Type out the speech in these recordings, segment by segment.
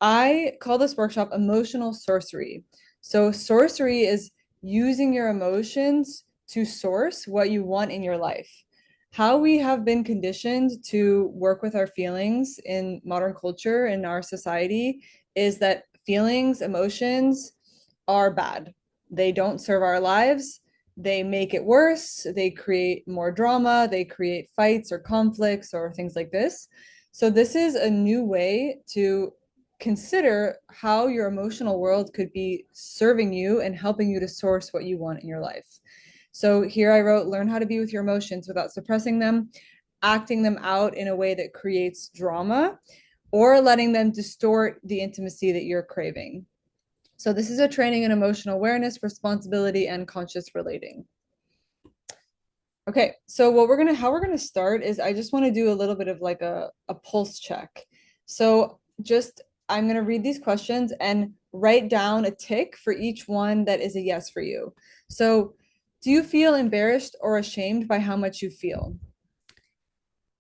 I call this workshop emotional sorcery. So, sorcery is using your emotions to source what you want in your life. How we have been conditioned to work with our feelings in modern culture in our society is that feelings, emotions are bad. They don't serve our lives. They make it worse. They create more drama. They create fights or conflicts or things like this. So, this is a new way to consider how your emotional world could be serving you and helping you to source what you want in your life. So here I wrote, learn how to be with your emotions without suppressing them, acting them out in a way that creates drama, or letting them distort the intimacy that you're craving. So this is a training in emotional awareness, responsibility, and conscious relating. Okay, so how we're gonna start is I just want to do a little bit of like a pulse check. So just I'm gonna read these questions and write down a tick for each one that is a yes for you. So do you feel embarrassed or ashamed by how much you feel?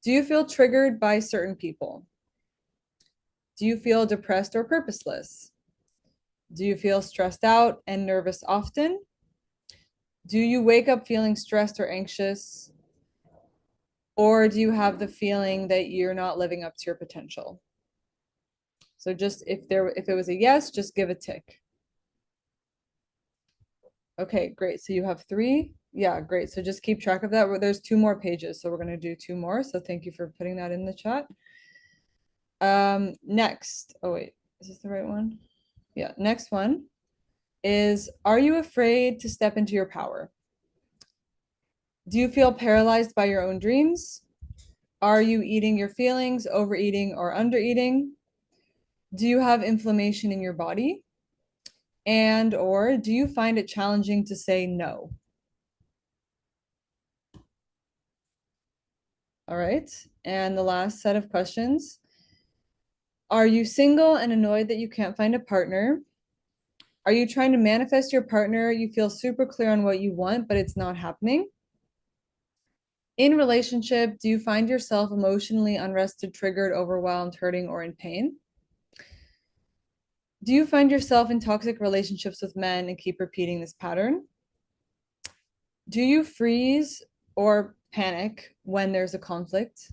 Do you feel triggered by certain people? Do you feel depressed or purposeless? Do you feel stressed out and nervous often? Do you wake up feeling stressed or anxious? Or do you have the feeling that you're not living up to your potential? So just if it was a yes, just give a tick. Okay, great. So you have three. Yeah, great. So just keep track of that. There's two more pages, so we're gonna do two more. So thank you for putting that in the chat. Next. Oh wait, is this the right one? Yeah, next one is, are you afraid to step into your power? Do you feel paralyzed by your own dreams? Are you eating your feelings, overeating, or undereating? Do you have inflammation in your body? And or do you find it challenging to say no? All right. And the last set of questions. Are you single and annoyed that you can't find a partner? Are you trying to manifest your partner? You feel super clear on what you want, but it's not happening. In relationship, do you find yourself emotionally unrested, triggered, overwhelmed, hurting, or in pain? Do you find yourself in toxic relationships with men and keep repeating this pattern? Do you freeze or panic when there's a conflict?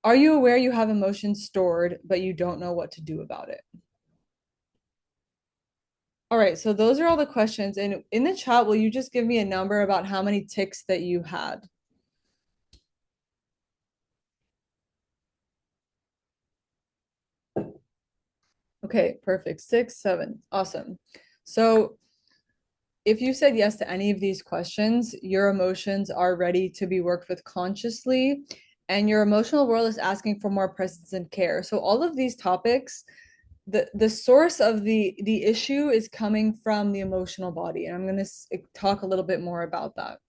Are you aware you have emotions stored, but you don't know what to do about it? All right, so those are all the questions. And in the chat, will you just give me a number about how many ticks that you had? Okay, perfect. 6, 7. Awesome. So if you said yes to any of these questions, your emotions are ready to be worked with consciously, and your emotional world is asking for more presence and care. So all of these topics, the source of the issue is coming from the emotional body, and I'm going to talk a little bit more about that.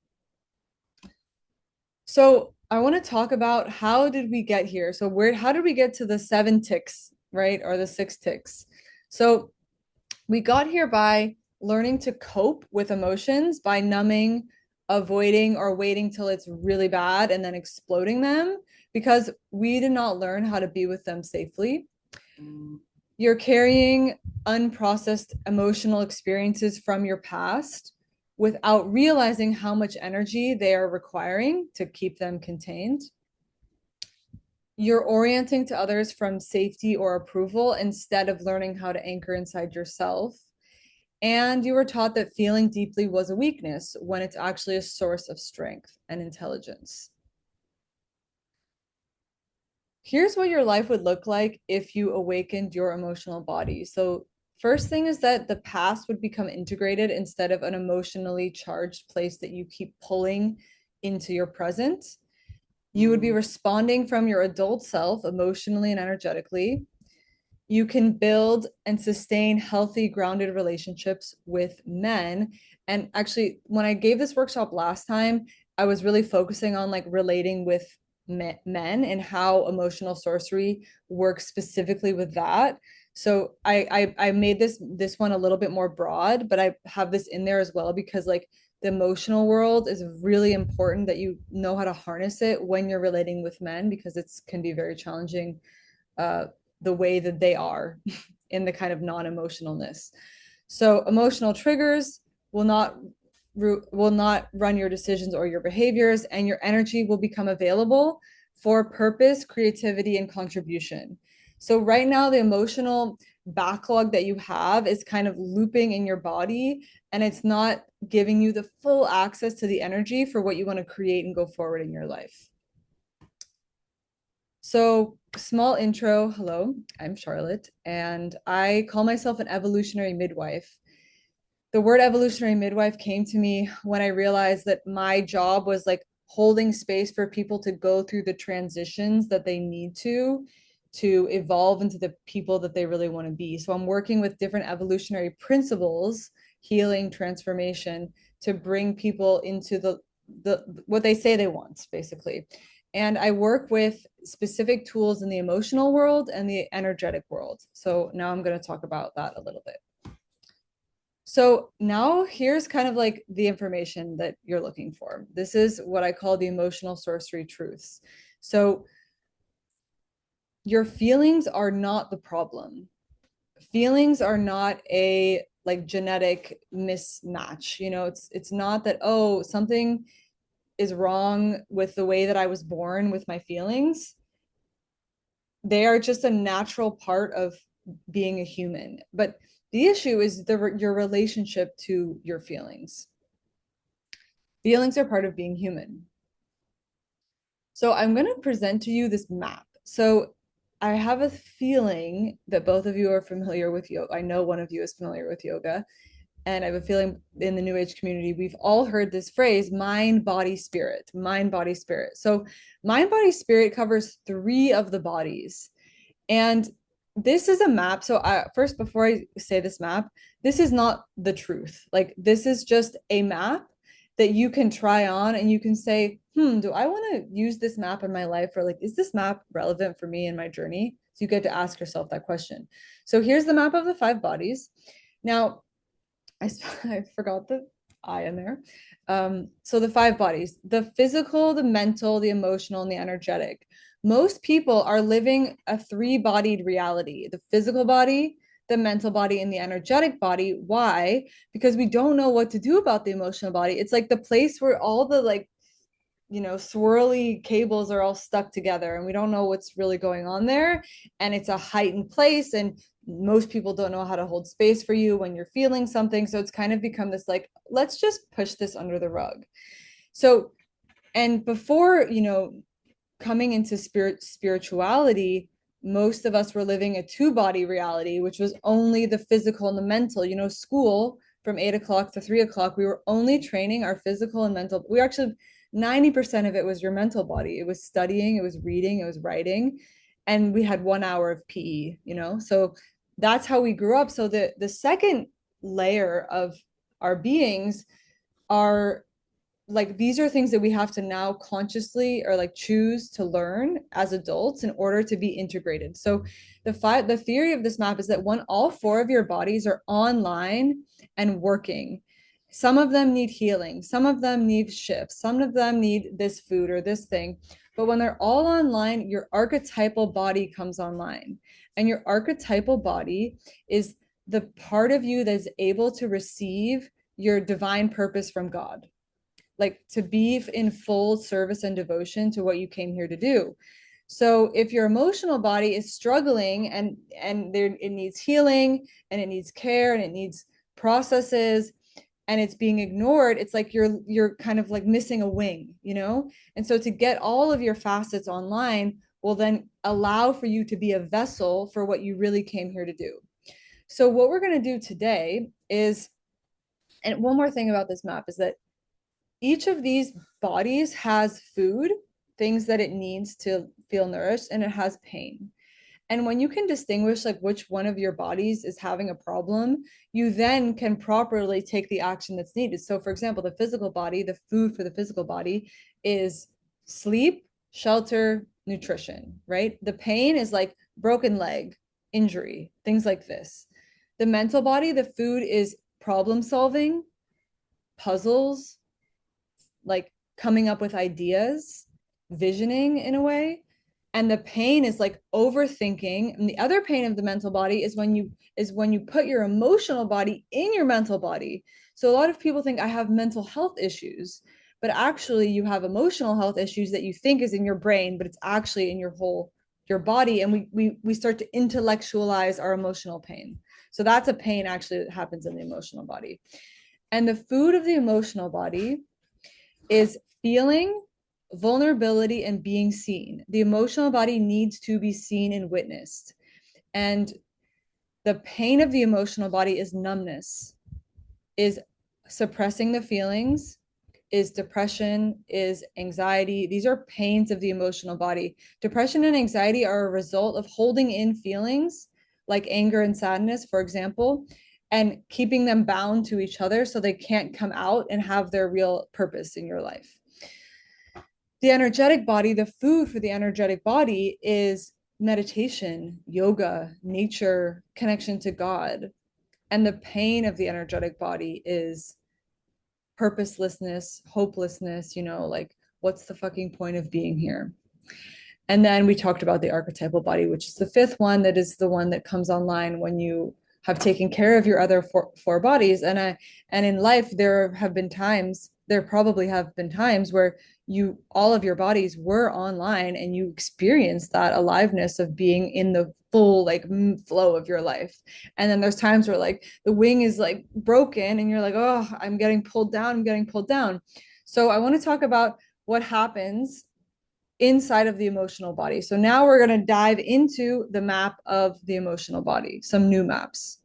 So I want to talk about how did we get here? So how did we get to the 7 ticks, right? Or the 6 ticks? So we got here by learning to cope with emotions by numbing, avoiding, or waiting till it's really bad and then exploding them because we did not learn how to be with them safely. You're carrying unprocessed emotional experiences from your past without realizing how much energy they are requiring to keep them contained. You're orienting to others from safety or approval instead of learning how to anchor inside yourself. And you were taught that feeling deeply was a weakness when it's actually a source of strength and intelligence. Here's what your life would look like if you awakened your emotional body. So, first thing is that the past would become integrated instead of an emotionally charged place that you keep pulling into your present. You would be responding from your adult self emotionally and energetically. You can build and sustain healthy, grounded relationships with men. And actually, when I gave this workshop last time, I was really focusing on like relating with men and how emotional sorcery works specifically with that. So I made this one a little bit more broad, but I have this in there as well because like the emotional world is really important that you know how to harness it when you're relating with men because it's can be very challenging the way that they are in the kind of non-emotionalness. So emotional triggers will not will not run your decisions or your behaviors, and your energy will become available for purpose, creativity, and contribution. So right now, the emotional backlog that you have is kind of looping in your body, and it's not giving you the full access to the energy for what you want to create and go forward in your life. So, small intro. Hello, I'm Charlotte, and I call myself an evolutionary midwife. The word evolutionary midwife came to me when I realized that my job was like holding space for people to go through the transitions that they need to evolve into the people that they really want to be. So I'm working with different evolutionary principles, healing, transformation, to bring people into the what they say they want, basically. And I work with specific tools in the emotional world and the energetic world. So now I'm going to talk about that a little bit. So now here's kind of like the information that you're looking for. This is what I call the emotional sorcery truths. So your feelings are not the problem. Feelings are not a like genetic mismatch. You know, it's not that, oh, something is wrong with the way that I was born with my feelings. They are just a natural part of being a human. But the issue is your relationship to your feelings. Feelings are part of being human. So I'm going to present to you this map. So I have a feeling that both of you are familiar with yoga. I know one of you is familiar with yoga. And I have a feeling in the New Age community, we've all heard this phrase, mind, body, spirit, mind, body, spirit. So mind, body, spirit covers three of the bodies. And this is a map. So first, before I say this map, this is not the truth. Like this is just a map that you can try on and you can say, do I want to use this map in my life? Or like, is this map relevant for me in my journey? So you get to ask yourself that question. So here's the map of the five bodies. Now, I forgot the I in there. So the five bodies, the physical, the mental, the emotional, and the energetic. Most people are living a three-bodied reality, the physical body, the mental body, and the energetic body. Why? Because we don't know what to do about the emotional body. It's like the place where all the like, swirly cables are all stuck together and we don't know what's really going on there. And it's a heightened place. And most people don't know how to hold space for you when you're feeling something. So it's kind of become this like, let's just push this under the rug. So, and before, coming into spirituality, most of us were living a two-body reality, which was only the physical and the mental. School from 8 o'clock to 3 o'clock, we were only training our physical and mental. We actually 90% of it was your mental body. It was studying, it was reading, it was writing, and we had 1 hour of PE. So that's how we grew up. So the second layer of our beings are like these are things that we have to now consciously or like choose to learn as adults in order to be integrated. So the theory of this map is that when all four of your bodies are online and working, some of them need healing, some of them need shifts, some of them need this food or this thing. But when they're all online, your archetypal body comes online. And your archetypal body is the part of you that is able to receive your divine purpose from God, like to be in full service and devotion to what you came here to do. So if your emotional body is struggling and there it needs healing and it needs care and it needs processes and it's being ignored, it's like you're kind of like missing a wing. And so to get all of your facets online will then allow for you to be a vessel for what you really came here to do. So what we're going to do today is, and one more thing about this map is that each of these bodies has food, things that it needs to feel nourished, and it has pain. And when you can distinguish like which one of your bodies is having a problem, you then can properly take the action that's needed. So for example, the physical body, the food for the physical body is sleep, shelter, nutrition, right? The pain is like broken leg, injury, things like this. The mental body, the food is problem solving, puzzles, like coming up with ideas, visioning in a way. And the pain is like overthinking. And the other pain of the mental body is when you put your emotional body in your mental body. So a lot of people think I have mental health issues, but actually you have emotional health issues that you think is in your brain, but it's actually in your body. And we start to intellectualize our emotional pain. So that's a pain actually that happens in the emotional body. And the food of the emotional body is feeling, vulnerability, and being seen. The emotional body needs to be seen and witnessed. And the pain of the emotional body is numbness, is suppressing the feelings, is depression, is anxiety. These are pains of the emotional body. Depression and anxiety are a result of holding in feelings like anger and sadness, for example, and keeping them bound to each other so they can't come out and have their real purpose in your life. The energetic body, the food for the energetic body is meditation, yoga, nature, connection to God. And the pain of the energetic body is purposelessness, hopelessness, like what's the fucking point of being here? And then we talked about the archetypal body, which is the fifth one, that is the one that comes online when you have taken care of your other four bodies. And in life, there probably have been times where all of your bodies were online and you experienced that aliveness of being in the full like flow of your life. And then there's times where like the wing is like broken and you're like, oh, I'm getting pulled down, I'm getting pulled down. So I want to talk about what happens inside of the emotional body. So now we're going to dive into the map of the emotional body, some new maps.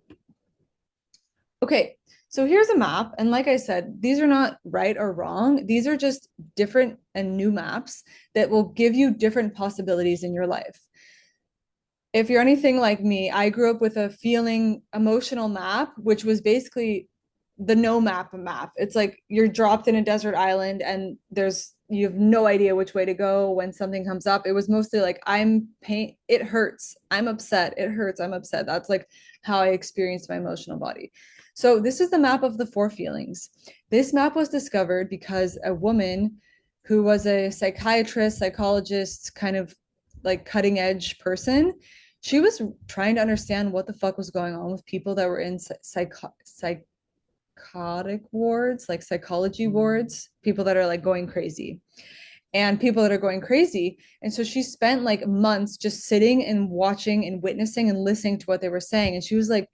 Okay, so here's a map. And like I said, these are not right or wrong. These are just different and new maps that will give you different possibilities in your life. If you're anything like me, I grew up with a feeling emotional map, which was basically the no map. It's like you're dropped in a desert island and you have no idea which way to go when something comes up. It was mostly like I'm pain, it hurts, I'm upset, it hurts, I'm upset. That's like how I experienced my emotional body. So this is the map of the four feelings. This map was discovered because a woman who was a psychiatrist, psychologist, kind of like cutting edge person, she was trying to understand what the fuck was going on with people that were in psychotic wards, like psychology wards, people that are like going crazy and people that are going crazy. And so she spent like months just sitting and watching and witnessing and listening to what they were saying. And she was like,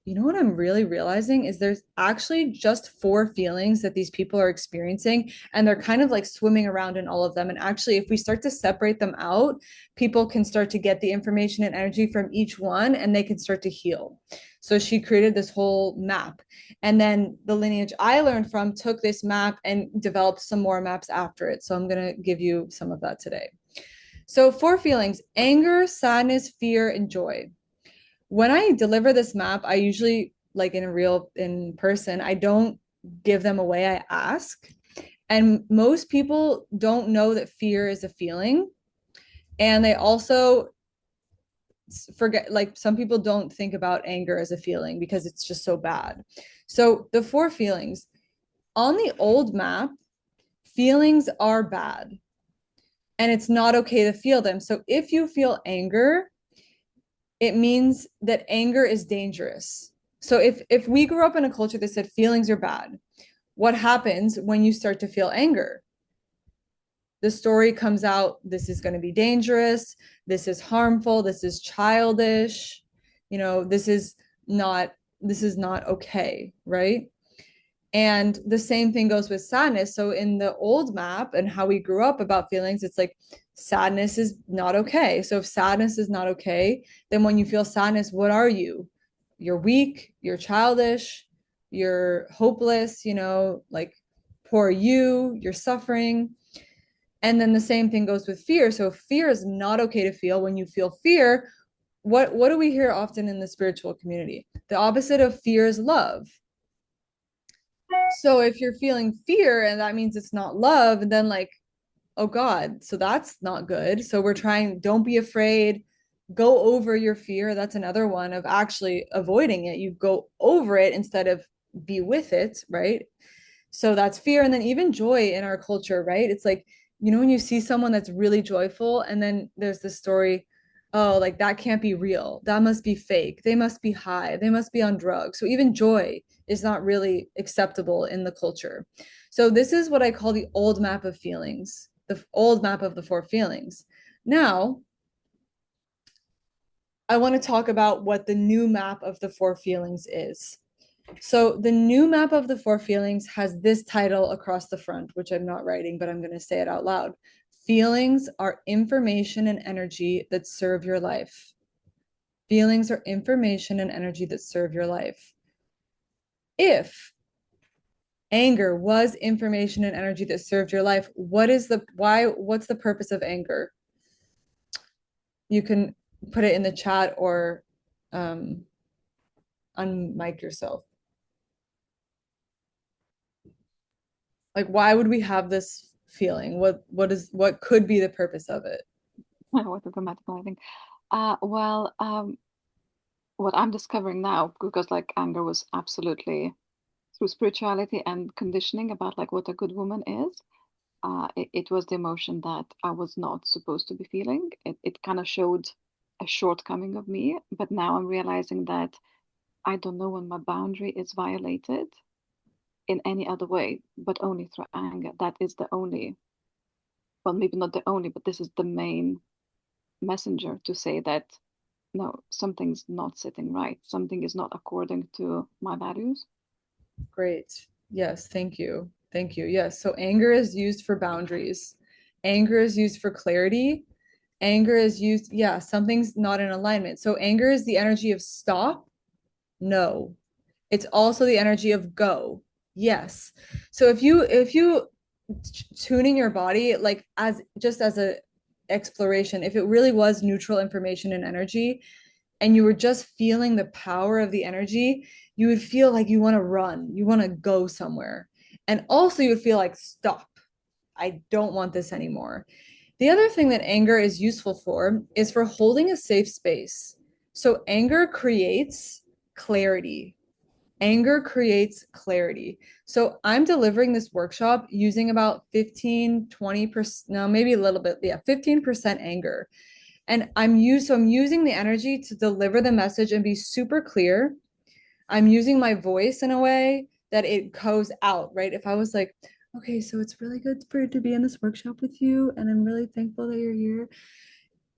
you know what I'm really realizing is there's actually just four feelings that these people are experiencing, and they're kind of like swimming around in all of them. And actually, if we start to separate them out, people can start to get the information and energy from each one and they can start to heal. So she created this whole map. And then the lineage I learned from took this map and developed some more maps after it. So I'm going to give you some of that today. So, four feelings: anger, sadness, fear, and joy. When I deliver this map, I usually like in person, I don't give them away, I ask. And most people don't know that fear is a feeling. And they also forget, like some people don't think about anger as a feeling because it's just so bad. So the four feelings on the old map, feelings are bad and it's not okay to feel them. So if you feel anger, it means that anger is dangerous. So if we grew up in a culture that said feelings are bad, what happens when you start to feel anger? The story comes out, this is going to be dangerous, this is harmful, this is childish, this is not okay, right? And the same thing goes with sadness. So in the old map and how we grew up about feelings, it's like sadness is not okay. So if sadness is not okay, then when you feel sadness, what are you? You're weak, you're childish, you're hopeless, like poor you're suffering. And then the same thing goes with fear. So fear is not okay to feel. When you feel fear, what do we hear often in the spiritual community? The opposite of fear is love. So if you're feeling fear and that means it's not love, then like, oh God, so that's not good. So we're trying, don't be afraid, go over your fear. That's another one of actually avoiding it. You go over it instead of be with it, right? So that's fear. And then even joy in our culture, right? It's like you know, when you see someone that's really joyful, and then there's this story, oh, like that can't be real. That must be fake. They must be high. They must be on drugs. So even joy is not really acceptable in the culture. So this is what I call the old map of feelings, the old map of the four feelings. Now, I want to talk about what the new map of the four feelings is. So the new map of the four feelings has this title across the front, which I'm not writing, but I'm going to say it out loud. Feelings are information and energy that serve your life. Feelings are information and energy that serve your life. If anger was information and energy that served your life, what's the purpose of anger? You can put it in the chat or um, unmic yourself. Like, why would we have this feeling? What could be the purpose of it? What a grammatical, I think. Well, what I'm discovering now, because like anger was absolutely through spirituality and conditioning about like what a good woman is. It was the emotion that I was not supposed to be feeling. It kind of showed a shortcoming of me, but now I'm realizing that I don't know when my boundary is violated in any other way, but only through anger. That is the only, well, maybe not the only, but this is the main messenger to say that no, something's not sitting right. Something is not according to my values. Great. Yes, thank you. Thank you. Yes. So anger is used for boundaries. Anger is used for clarity. Anger is used, yeah, something's not in alignment. So anger is the energy of stop. No. It's also the energy of go. Yes. So if you tuning your body like as just as a exploration, if it really was neutral information and energy, and you were just feeling the power of the energy, you would feel like you want to run, you want to go somewhere. And also, you would feel like, stop, I don't want this anymore. The other thing that anger is useful for is for holding a safe space. So, anger creates clarity. Anger creates clarity. So, I'm delivering this workshop using about 15-20%, no, maybe a little bit, yeah, 15% anger. And I'm using the energy to deliver the message and be super clear. I'm using my voice in a way that it goes out, right? If I was like, okay, so it's really good for to be in this workshop with you, and I'm really thankful that you're here,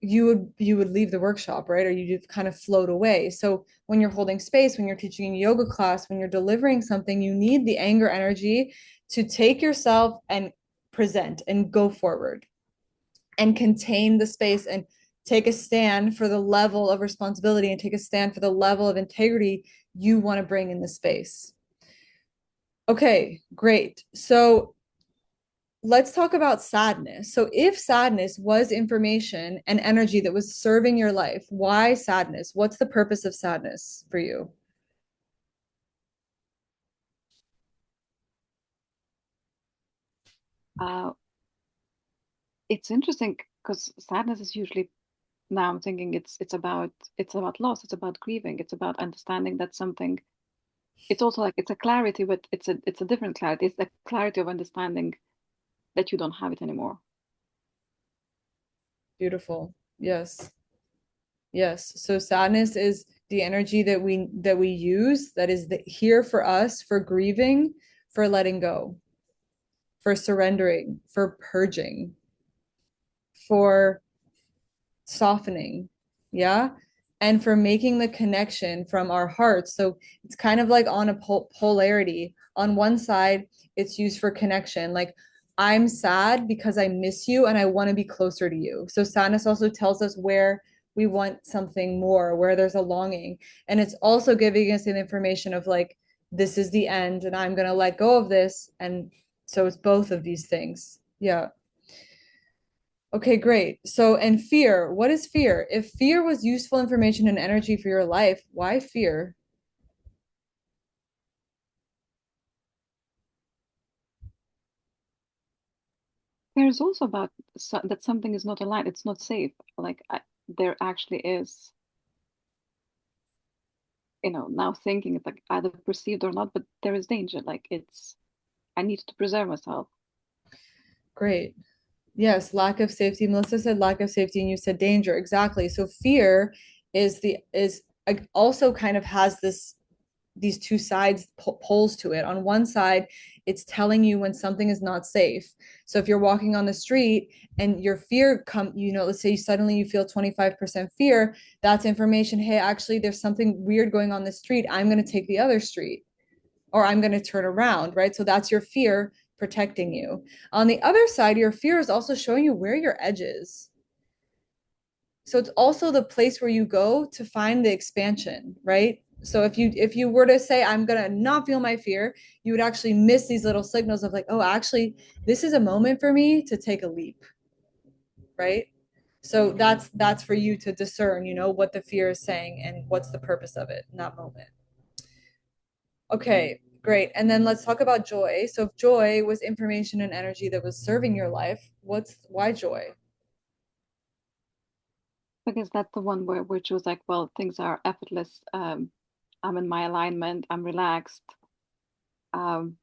you would leave the workshop, right? Or you'd kind of float away. So when you're holding space, when you're teaching a yoga class, when you're delivering something, you need the anger energy to take yourself and present and go forward and contain the space and take a stand for the level of responsibility and take a stand for the level of integrity you want to bring in the space. Okay, great. So let's talk about sadness. So if sadness was information and energy that was serving your life, why sadness? What's the purpose of sadness for you? Uh, it's interesting because sadness is usually, now I'm thinking it's about loss, it's about grieving, it's about understanding that something, it's also like it's a clarity, but it's a different clarity. It's the clarity of understanding that you don't have it anymore. Beautiful. Yes. Yes. So sadness is the energy that we use that is here for us for grieving, for letting go, for surrendering, for purging, for softening. Yeah. And for making the connection from our hearts. So it's kind of like on a polarity. On one side, it's used for connection. Like, I'm sad because I miss you and I want to be closer to you. So sadness also tells us where we want something more, where there's a longing. And it's also giving us an information of like, this is the end and I'm going to let go of this. And so it's both of these things. Yeah. Okay, great. So, and fear, what is fear? If fear was useful information and energy for your life, why fear? There's also about that something is not aligned, it's not safe. Like there actually is, now thinking it's like either perceived or not, but there is danger. Like I need to preserve myself. Great. Yes, lack of safety. Melissa said lack of safety, and you said danger. Exactly. So fear is like, also kind of has this these two sides poles to it. On one side, it's telling you when something is not safe. So if you're walking on the street and your fear come, let's say suddenly you feel 25% fear, that's information. Hey, actually, there's something weird going on the street. I'm going to take the other street or I'm going to turn around, right? So that's your fear protecting you. On the other side, your fear is also showing you where your edge is. So it's also the place where you go to find the expansion, right? So if you were to say I'm going to not feel my fear, you would actually miss these little signals of like, oh, actually this is a moment for me to take a leap, right? So that's for you to discern, what the fear is saying and what's the purpose of it in that moment. Okay, great. And then let's talk about joy. So if joy was information and energy that was serving your life, why joy? Because that's the one where which was like, well, things are effortless. I'm in my alignment. I'm relaxed. Um,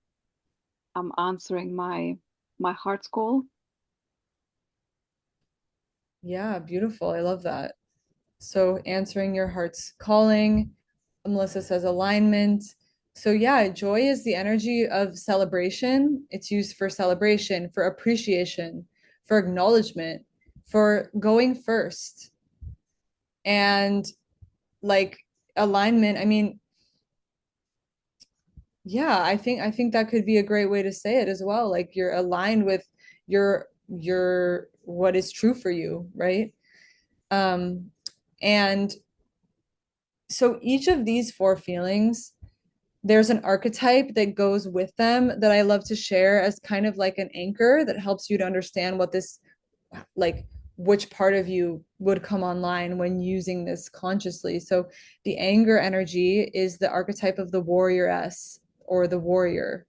I'm answering my heart's call. Yeah, beautiful. I love that. So answering your heart's calling. Melissa says alignment. So yeah, joy is the energy of celebration. It's used for celebration, for appreciation, for acknowledgement, for going first. And like alignment, I mean, yeah, I think that could be a great way to say it as well. Like you're aligned with your what is true for you, right? Um, and so each of these four feelings, there's an archetype that goes with them that I love to share as kind of like an anchor that helps you to understand what this like which part of you would come online when using this consciously. So the anger energy is the archetype of the warrioress or the warrior.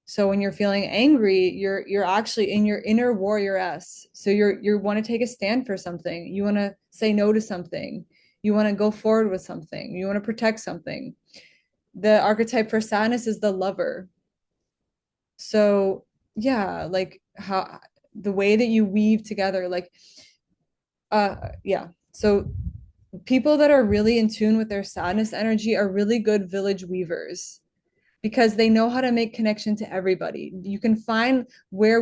So when you're feeling angry, you're actually in your inner warrioress. So you want to take a stand for something. You want to say no to something. You want to go forward with something. You want to protect something. The archetype for sadness is the lover. So yeah, like how the way that you weave together, like yeah. So people that are really in tune with their sadness energy are really good village weavers because they know how to make connection to everybody. You can find where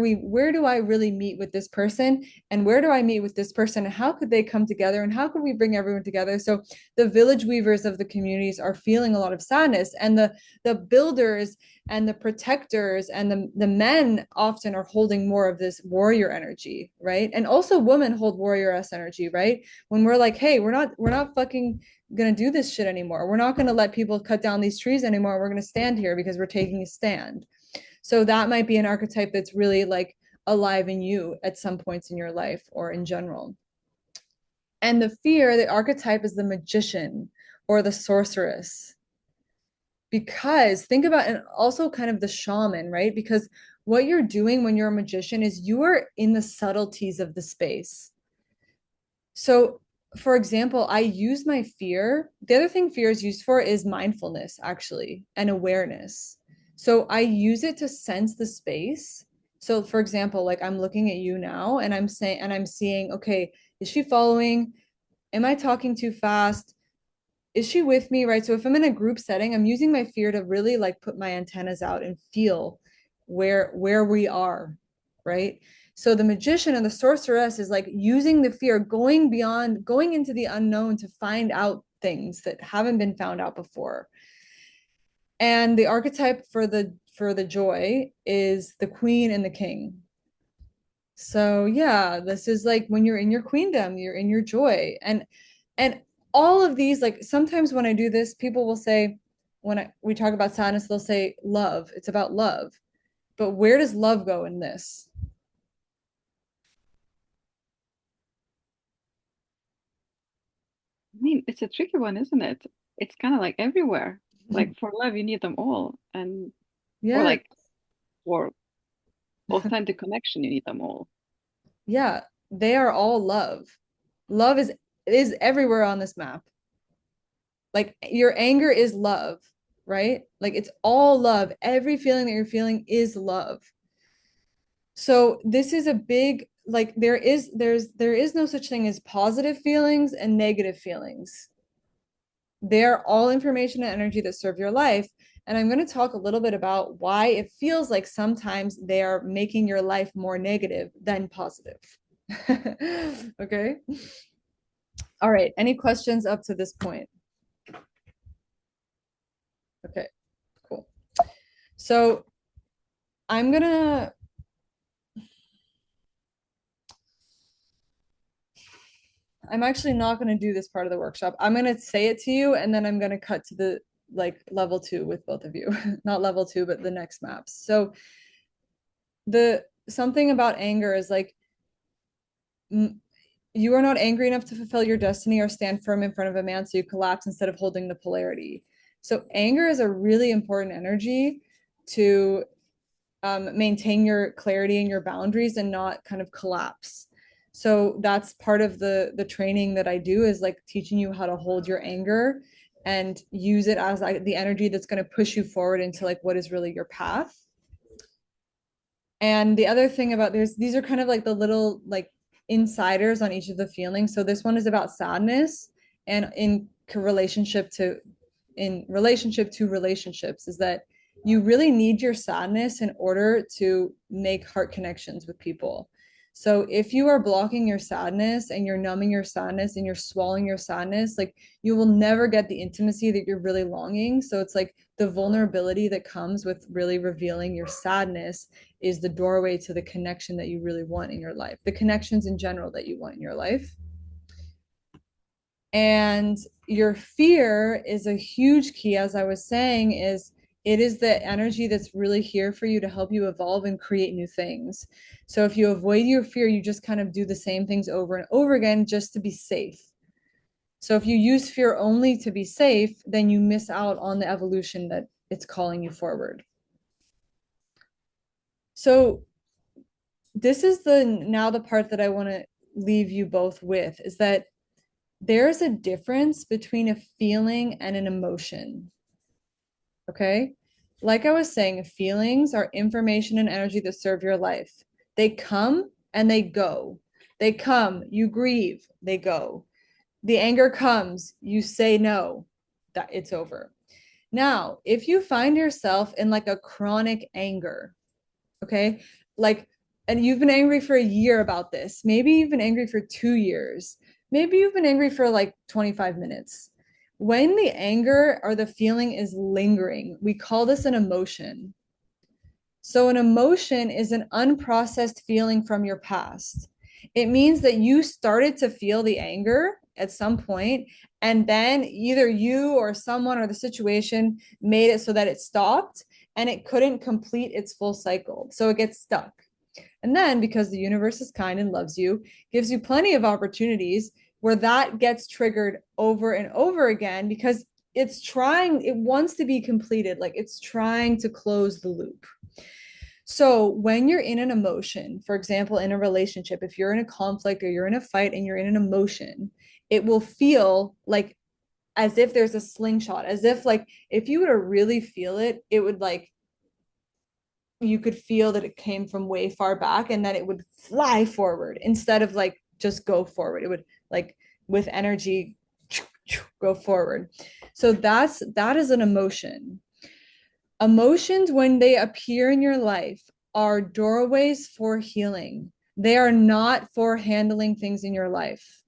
do I really meet with this person and where do I meet with this person and how could they come together and how could we bring everyone together? So the village weavers of the communities are feeling a lot of sadness and the builders and the protectors and the men often are holding more of this warrior energy, right? And also women hold warrioress energy, right? When we're like, hey, we're not fucking gonna do this shit anymore. We're not gonna let people cut down these trees anymore. We're gonna stand here because we're taking a stand. So that might be an archetype that's really like alive in you at some points in your life or in general. And the archetype is the magician or the sorceress. Because think about, and also kind of the shaman, right? Because what you're doing when you're a magician is you are in the subtleties of the space. So, for example, I use my fear. The other thing fear is used for is mindfulness, actually, and awareness. So I use it to sense the space. So, for example, like I'm looking at you now and I'm seeing, okay, is she following? Am I talking too fast? Is she with me, right? So if I'm in a group setting, I'm using my fear to really like put my antennas out and feel where we are, right? So the magician and the sorceress is like using the fear, going beyond, going into the unknown to find out things that haven't been found out before. And the archetype for the joy is the queen and the king. So yeah, this is like when you're in your queendom, you're in your joy. And all of these, like sometimes when I do this, people will say, we talk about sadness, they'll say love. It's about love. But where does love go in this? I mean, it's a tricky one, isn't it? It's kind of like everywhere. Like for love, you need them all, and or Yeah, like for authentic connection, you need them all. yeah, they are all love. Love is everywhere on this map. Like your anger is love, right? Like it's all love. Every feeling that you're feeling is love. So this is a big, like there is no such thing as positive feelings and negative feelings. They're all information and energy that serve your life. And I'm going to talk a little bit about why it feels like sometimes they are making your life more negative than positive. Okay. All right. Any questions up to this point? Okay, cool. So I'm gonna I'm actually not going to do this part of the workshop. I'm going to say it to you and then I'm going to cut to the like level 2 with both of you. Not level 2, but the next maps. So the something about anger is like you are not angry enough to fulfill your destiny or stand firm in front of a man, so you collapse instead of holding the polarity. So anger is a really important energy to maintain your clarity and your boundaries and not kind of collapse. So that's part of the training that I do is like teaching you how to hold your anger and use it as like the energy that's going to push you forward into like what is really your path. And the other thing about these are kind of like the little like insiders on each of the feelings. So this one is about sadness and in relationship to relationships is that you really need your sadness in order to make heart connections with people. So if you are blocking your sadness and you're numbing your sadness and you're swallowing your sadness, like you will never get the intimacy that you're really longing. So it's like the vulnerability that comes with really revealing your sadness is the doorway to the connection that you really want in your life, the connections in general that you want in your life. And your fear is a huge key, as I was saying, is it is the energy that's really here for you to help you evolve and create new things. So if you avoid your fear, you just kind of do the same things over and over again just to be safe. So if you use fear only to be safe, then you miss out on the evolution that it's calling you forward. So this is the part that I want to leave you both with is that there's a difference between a feeling and an emotion. Okay. Like I was saying, feelings are information and energy that serve your life. They come and they go. They come, you grieve, they go. The anger comes, you say no, that it's over. Now, if you find yourself in like a chronic anger, okay, like, and you've been angry for a year about this, maybe you've been angry for 2 years, maybe you've been angry for like 25 minutes. When the anger or the feeling is lingering, we call this an emotion. So, an emotion is an unprocessed feeling from your past. It means that you started to feel the anger at some point, and then either you or someone or the situation made it so that it stopped and it couldn't complete its full cycle. So, it gets stuck. And then, because the universe is kind and loves you, gives you plenty of opportunities where that gets triggered over and over again because it wants to be completed, like it's trying to close the loop. So when you're in an emotion, for example, in a relationship, if you're in a conflict or you're in a fight and you're in an emotion, it will feel like as if there's a slingshot, as if like if you were to really feel it, it would like you could feel that it came from way far back and that it would fly forward instead of like just go forward. It would like with energy go forward. So that is an emotion. Emotions, when they appear in your life, are doorways for healing. They are not for handling things in your life.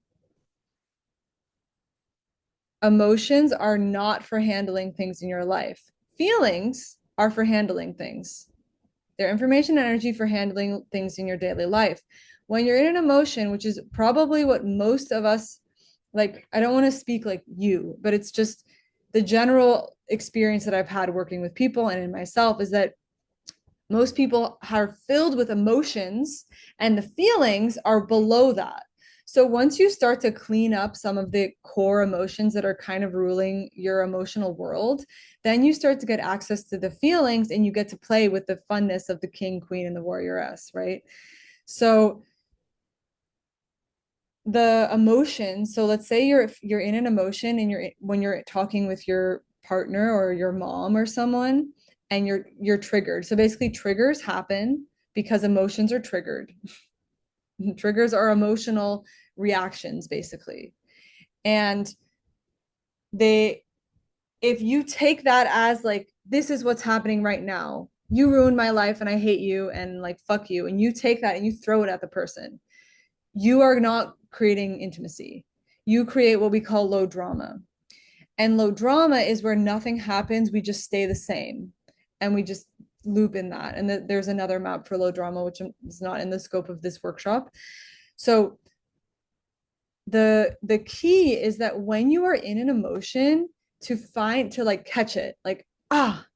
Emotions are not for handling things in your life. Feelings are for handling things. They're information and energy for handling things in your daily life. When you're in an emotion, which is probably what most of us like, I don't want to speak like you, but it's just the general experience that I've had working with people and in myself is that most people are filled with emotions and the feelings are below that. So once you start to clean up some of the core emotions that are kind of ruling your emotional world, then you start to get access to the feelings and you get to play with the funness of the king, queen, and the warrioress, right? So the emotions, so let's say you're in an emotion and when you're talking with your partner or your mom or someone and you're triggered. So basically triggers happen because emotions are triggered. Triggers are emotional reactions, basically. And they, if you take that as like, this is what's happening right now, you ruined my life and I hate you and like, fuck you. And you take that and you throw it at the person, you are not creating intimacy. You create what we call low drama. And low drama is where nothing happens. We just stay the same and we just loop in that. And there's another map for low drama, which is not in the scope of this workshop. So the key is that when you are in an emotion, to like catch it, like, ah,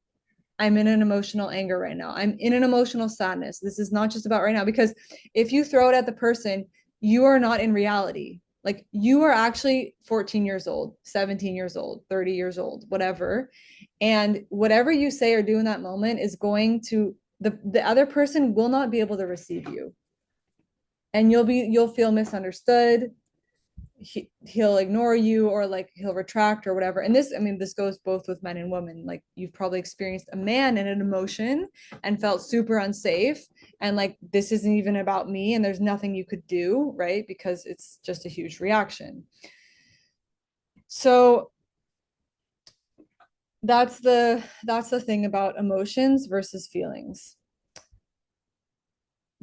I'm in an emotional anger right now. I'm in an emotional sadness. This is not just about right now. Because if you throw it at the person, you are not in reality. Like you are actually 14 years old, 17 years old, 30 years old, whatever. And whatever you say or do in that moment is going to, the other person will not be able to receive you. And you'll feel misunderstood. He'll ignore you, or like he'll retract or whatever. And this, I mean, this goes both with men and women. Like you've probably experienced a man in an emotion and felt super unsafe and like, this isn't even about me and there's nothing you could do, right? Because it's just a huge reaction. So that's the thing about emotions versus feelings.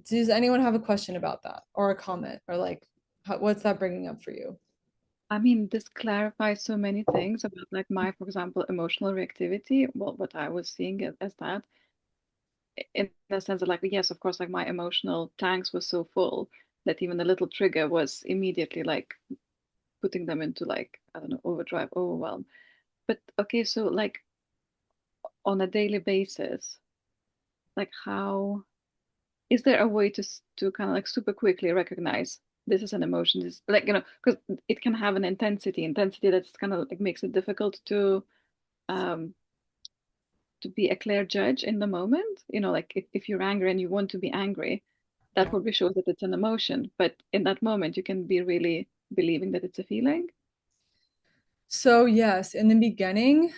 Does anyone have a question about that or a comment, or like what's that bringing up for you? I mean, this clarifies so many things about like my, for example, emotional reactivity. Well, what I was seeing it as that, in the sense that like, yes, of course, like my emotional tanks were so full that even a little trigger was immediately like putting them into like, I don't know, overdrive, overwhelm. But okay, so like on a daily basis, like how is there a way to kind of like super quickly recognize this is an emotion? This like because it can have an intensity that's kind of like makes it difficult um to be a clear judge in the moment. Like if you're angry and you want to be angry, that probably shows that it's an emotion. But in that moment, you can be really believing that it's a feeling. So yes, in the beginning,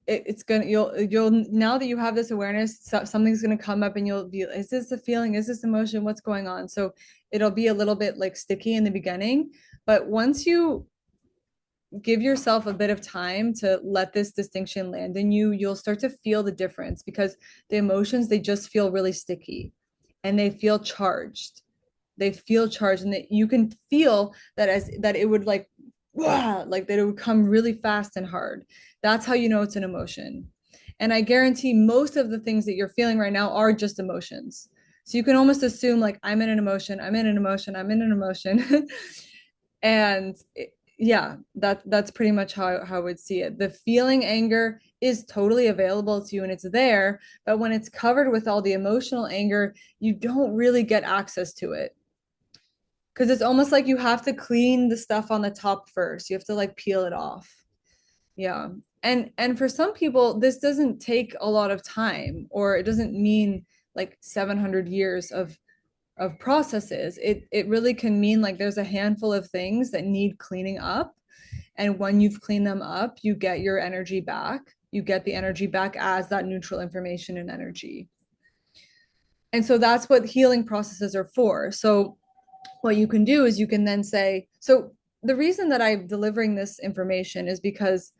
it's gonna, you'll now that you have this awareness, something's gonna come up and you'll be, is this a feeling? Is this emotion? What's going on? So it'll be a little bit like sticky in the beginning, but once you give yourself a bit of time to let this distinction land in you, you'll start to feel the difference, because the emotions, they just feel really sticky and they feel charged. They feel charged, and that you can feel that, as that it would like, wow, like that it would come really fast and hard. That's how you know it's an emotion. And I guarantee most of the things that you're feeling right now are just emotions. So you can almost assume like, I'm in an emotion, I'm in an emotion, I'm in an emotion. And yeah, that's pretty much how I would see it. The feeling anger is totally available to you and it's there, but when it's covered with all the emotional anger, you don't really get access to it, because it's almost like you have to clean the stuff on the top first. You have to like peel it off. Yeah. And for some people this doesn't take a lot of time, or it doesn't mean like 700 years of processes. It really can mean like there's a handful of things that need cleaning up, and when you've cleaned them up, you get your energy back. You get the energy back as that neutral information and energy. And so that's what healing processes are for. So what you can do is you can then say, so the reason that I'm delivering this information is because,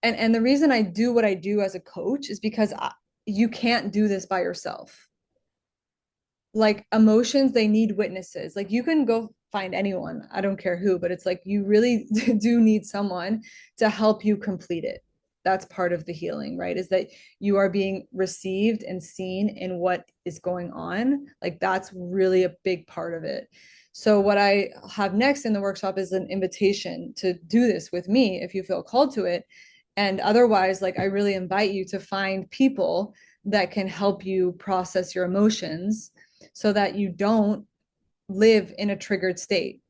and the reason I do what I do as a coach is because you can't do this by yourself. Like emotions, they need witnesses. Like you can go find anyone, I don't care who, but it's like you really do need someone to help you complete it. That's part of the healing, right? Is that you are being received and seen in what is going on. Like that's really a big part of it. So what I have next in the workshop is an invitation to do this with me if you feel called to it. And otherwise, like I really invite you to find people that can help you process your emotions so that you don't live in a triggered state.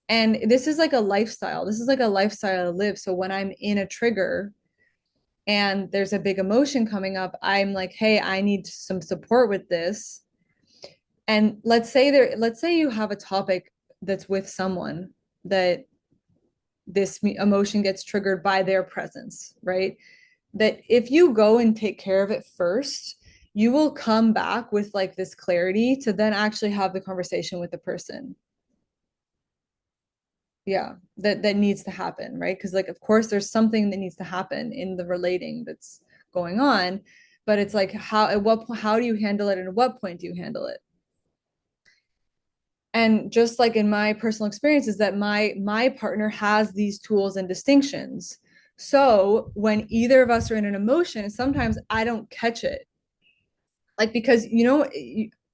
And this is like a lifestyle. This is like a lifestyle to live. So when I'm in a trigger and there's a big emotion coming up, I'm like, hey, I need some support with this. And let's say you have a topic that's with someone that this emotion gets triggered by their presence, right? That if you go and take care of it first, you will come back with like this clarity to then actually have the conversation with the person. Yeah, that needs to happen, right? Because like of course there's something that needs to happen in the relating that's going on, but it's like how do you handle it and at what point do you handle it? And just like in my personal experience is that my partner has these tools and distinctions. So when either of us are in an emotion, sometimes I don't catch it. Like because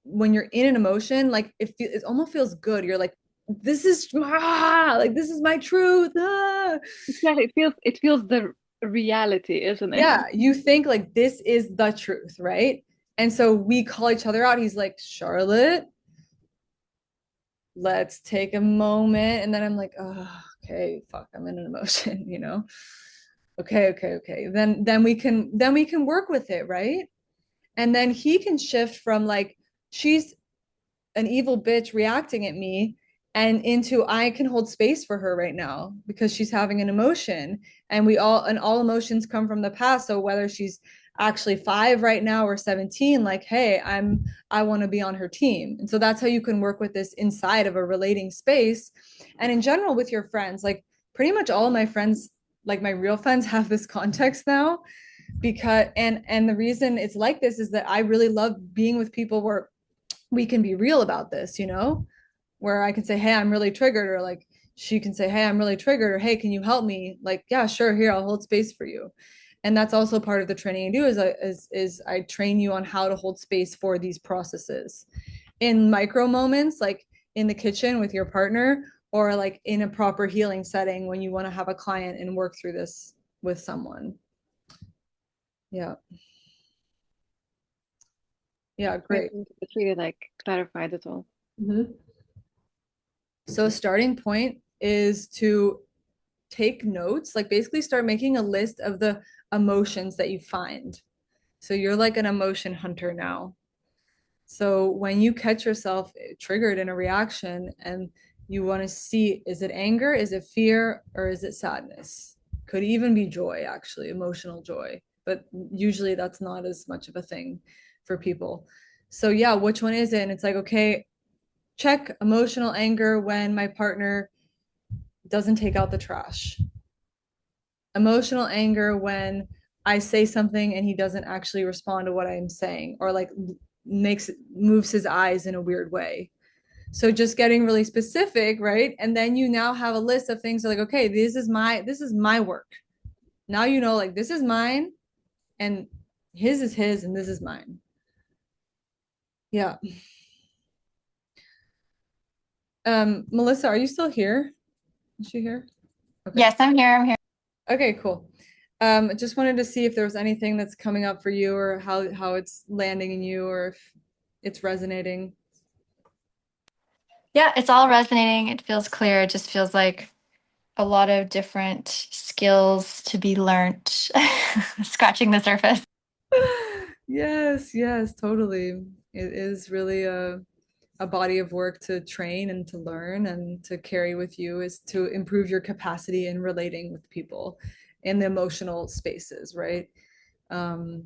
when you're in an emotion, like it almost feels good. You're like, this is like this is my truth. Ah. Exactly. It feels the reality, isn't it? Yeah, you think like this is the truth, right? And so we call each other out. He's like, Charlotte, let's take a moment. And then I'm like, oh, okay, fuck, I'm in an emotion, Okay, okay, okay. Then we can work with it, right? And then he can shift from like, she's an evil bitch reacting at me and into I can hold space for her right now because she's having an emotion and all emotions come from the past. So whether she's actually 5 right now or 17, like, hey, I want to be on her team. And so that's how you can work with this inside of a relating space. And in general with your friends, like pretty much all of my friends, like my real friends have this context now because and the reason it's like this is that I really love being with people where we can be real about this, where I can say, hey, I'm really triggered, or like she can say, hey, I'm really triggered, or hey, can you help me? Like, yeah, sure, here, I'll hold space for you. And that's also part of the training I do is I train you on how to hold space for these processes in micro moments, like in the kitchen with your partner, or like in a proper healing setting when you want to have a client and work through this with someone. Yeah. Yeah, Great. great. It's really like clarified it all. Mm-hmm. So, a starting point is to take notes, like basically start making a list of the emotions that you find. So, you're like an emotion hunter now. So, when you catch yourself triggered in a reaction and you want to see, is it anger, is it fear, or is it sadness? Could even be joy, actually, emotional joy. But usually that's not as much of a thing for people. So, yeah, which one is it? And it's like, okay, check emotional anger when my partner doesn't take out the trash. Emotional anger when I say something and he doesn't actually respond to what I'm saying or like moves his eyes in a weird way. So just getting really specific, right? And then you now have a list of things like, okay, this is my work. Now you know like this is mine and his is his and this is mine. Yeah. Melissa, are you still here? Is she here? Okay. Yes, I'm here. I'm here. Okay, cool. Just wanted to see if there was anything that's coming up for you or how it's landing in you or if it's resonating. Yeah, it's all resonating. It feels clear. It just feels like a lot of different skills to be learnt, scratching the surface. Yes, yes, totally. It is really a body of work to train and to learn and to carry with you is to improve your capacity in relating with people in the emotional spaces, right? Um,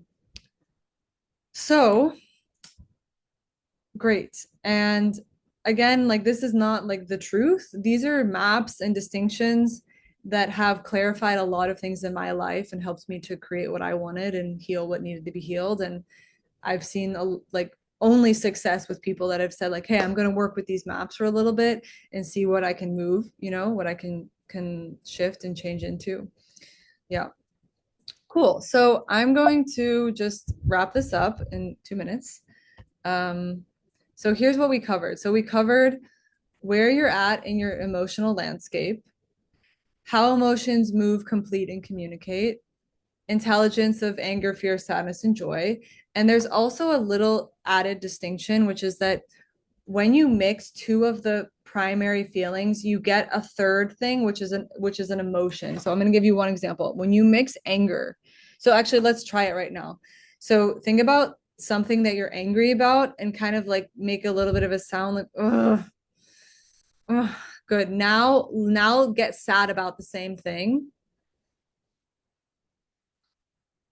so great. And again, like this is not like the truth. These are maps and distinctions that have clarified a lot of things in my life and helped me to create what I wanted and heal what needed to be healed. And I've seen like only success with people that have said like, "Hey, I'm going to work with these maps for a little bit and see what I can move, what I can shift and change into." Yeah. Cool. So I'm going to just wrap this up in 2 minutes. Um, so here's what we covered. So we covered where you're at in your emotional landscape, how emotions move, complete, and communicate, intelligence of anger, fear, sadness, and joy. And there's also a little added distinction, which is that when you mix two of the primary feelings, you get a third thing, which is an emotion. So I'm going to give you one example. When you mix anger, so actually let's try it right now. So think about something that you're angry about and kind of like make a little bit of a sound like ugh, ugh. Good. Now get sad about the same thing.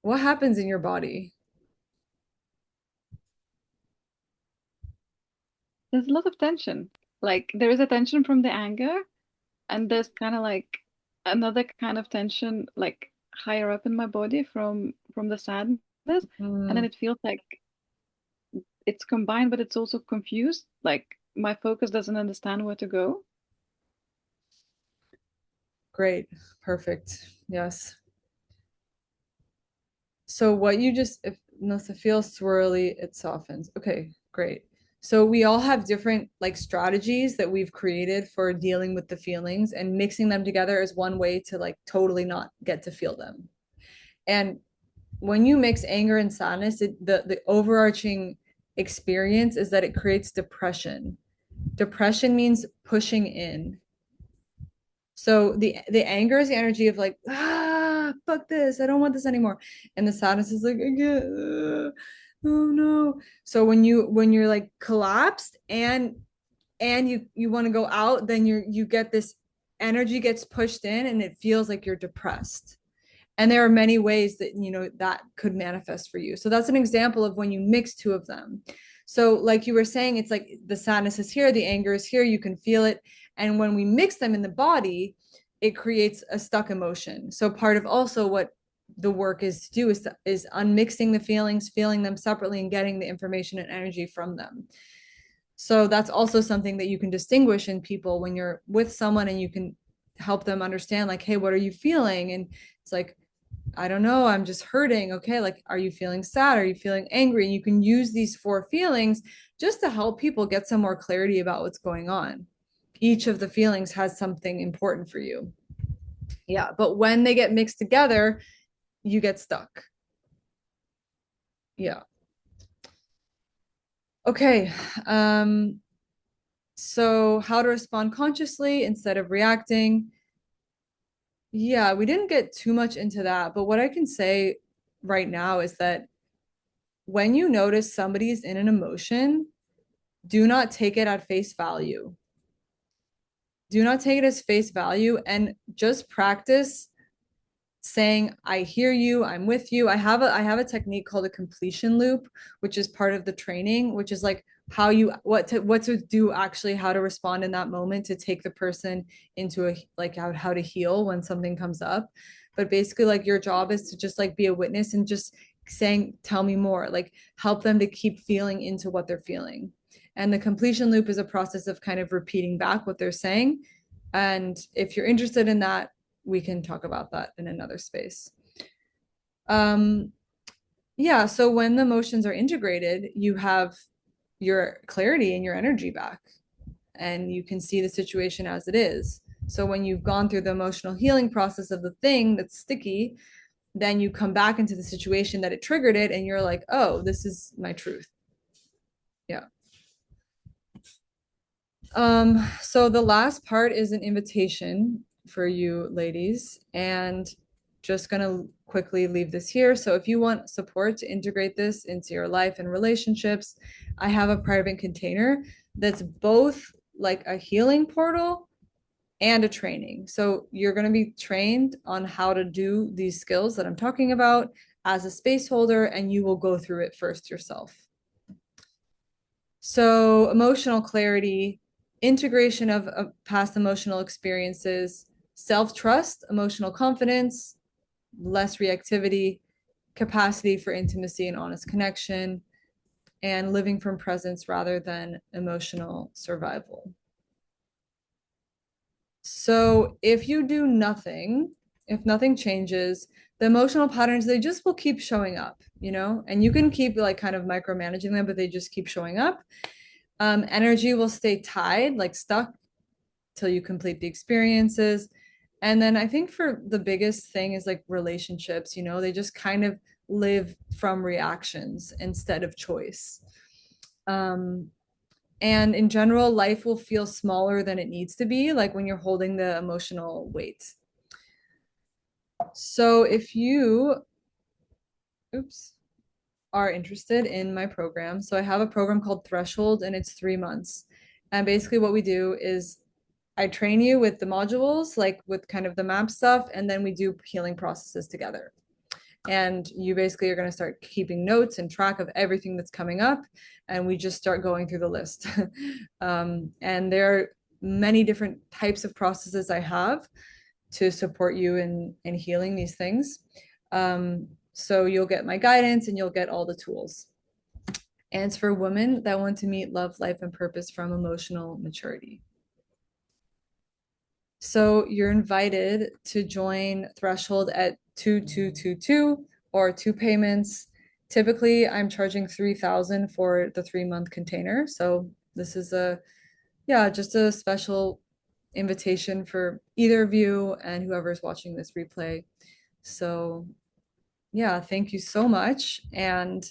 What happens in your body? there's a lot of tension. Like there is a tension from the anger, and there's kind of like another kind of tension, like higher up in my body from the sadness, and then Mm, it feels like it's combined, but it's also confused. Like my focus doesn't understand where to go. great. Perfect. Yes. So what you just, if unless it feels swirly, it softens. Okay, great. So we all have different like strategies that we've created for dealing with the feelings, and mixing them together is one way to like totally not get to feel them. And when you mix anger and sadness, the overarching experience is that it creates depression. Depression means pushing in. So the anger is the energy of like, fuck this, I don't want this anymore. And the sadness is like, I get, oh no. So when you're like collapsed and you want to go out, then you get this energy gets pushed in and it feels like you're depressed. And there are many ways that that could manifest for you. So that's an example of when you mix two of them. So like you were saying, it's like the sadness is here, the anger is here, you can feel it. And when we mix them in the body, it creates a stuck emotion. So part of also what the work is to do is unmixing the feelings, feeling them separately, and getting the information and energy from them. So that's also something that you can distinguish in people when you're with someone, and you can help them understand like, hey, what are you feeling? And it's like, I don't know, I'm just hurting. Okay, like, are you feeling sad? Are you feeling angry? And you can use these four feelings just to help people get some more clarity about what's going on. Each of the feelings has something important for you. Yeah, but when they get mixed together, you get stuck. Yeah. Okay. So how to respond consciously instead of reacting. Yeah, we didn't get too much into that, but what I can say right now is that when you notice somebody's in an emotion, do not take it at face value. Do not take it as face value, and just practice saying, I hear you, I'm with you. I have a technique called a completion loop, which is part of the training, which is like how you what to do, actually how to respond in that moment to take the person into a like how to heal when something comes up. But basically like your job is to just like be a witness and just saying, tell me more, like help them to keep feeling into what they're feeling. And the completion loop is a process of kind of repeating back what they're saying. And if you're interested in that, we can talk about that in another space. Um, yeah, so when the emotions are integrated, you have your clarity and your energy back, and you can see the situation as it is. So when you've gone through the emotional healing process of the thing that's sticky, then you come back into the situation that it triggered it, and you're like, oh, this is my truth. Yeah. So the last part is an invitation for you ladies, and just gonna quickly leave this here. So if you want support to integrate this into your life and relationships, I have a private container that's both like a healing portal and a training. So you're gonna be trained on how to do these skills that I'm talking about as a space holder, and you will go through it first yourself. So, emotional clarity, integration of past emotional experiences, self trust, emotional confidence, less reactivity, capacity for intimacy and honest connection, and living from presence rather than emotional survival. So, if you do nothing, if nothing changes, the emotional patterns, they just will keep showing up, and you can keep like kind of micromanaging them, but they just keep showing up. Energy will stay tied, like stuck, till you complete the experiences. And then I think for the biggest thing is like relationships, they just kind of live from reactions instead of choice. Um, and in general, life will feel smaller than it needs to be, like when you're holding the emotional weight. So if you, oops, are interested in my program, so I have a program called Threshold, and it's 3 months. And basically, what we do is I train you with the modules, like with kind of the map stuff, and then we do healing processes together. And you basically are going to start keeping notes and track of everything that's coming up. And we just start going through the list. And there are many different types of processes I have to support you in healing these things. So you'll get my guidance and you'll get all the tools. And it's for women that want to meet love, life, and purpose from emotional maturity. So you're invited to join Threshold at 2222 or two payments. Typically, I'm charging 3,000 for the 3-month container. So this is just a special invitation for either of you and whoever's watching this replay. So yeah, thank you so much. And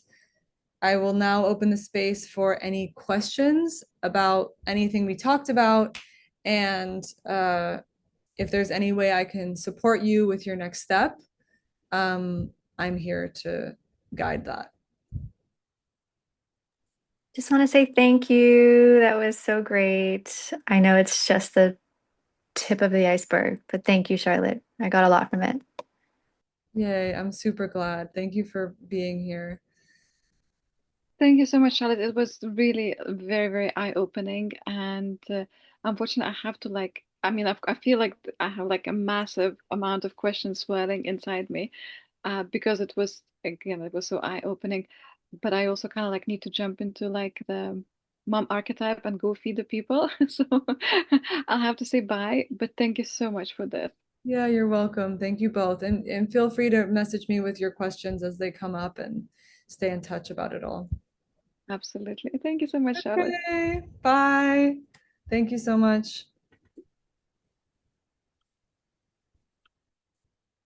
I will now open the space for any questions about anything we talked about. And if there's any way I can support you with your next step, I'm here to guide that. Just want to say thank you. That was so great. I know it's just the tip of the iceberg, but thank you, Charlotte. I got a lot from it. Yay, I'm super glad. Thank you for being here. Thank you so much, Charlotte. It was really very, very eye-opening. And unfortunately, I have to like, I mean, I feel like I have like a massive amount of questions swirling inside me because it was, again, it was so eye-opening. But I also kind of like need to jump into like the mom archetype and go feed the people. So I'll have to say bye. But thank you so much for this. Yeah, you're welcome. Thank you both. And feel free to message me with your questions as they come up and stay in touch about it all. Absolutely. Thank you so much, Charlotte. Okay, bye. Thank you so much.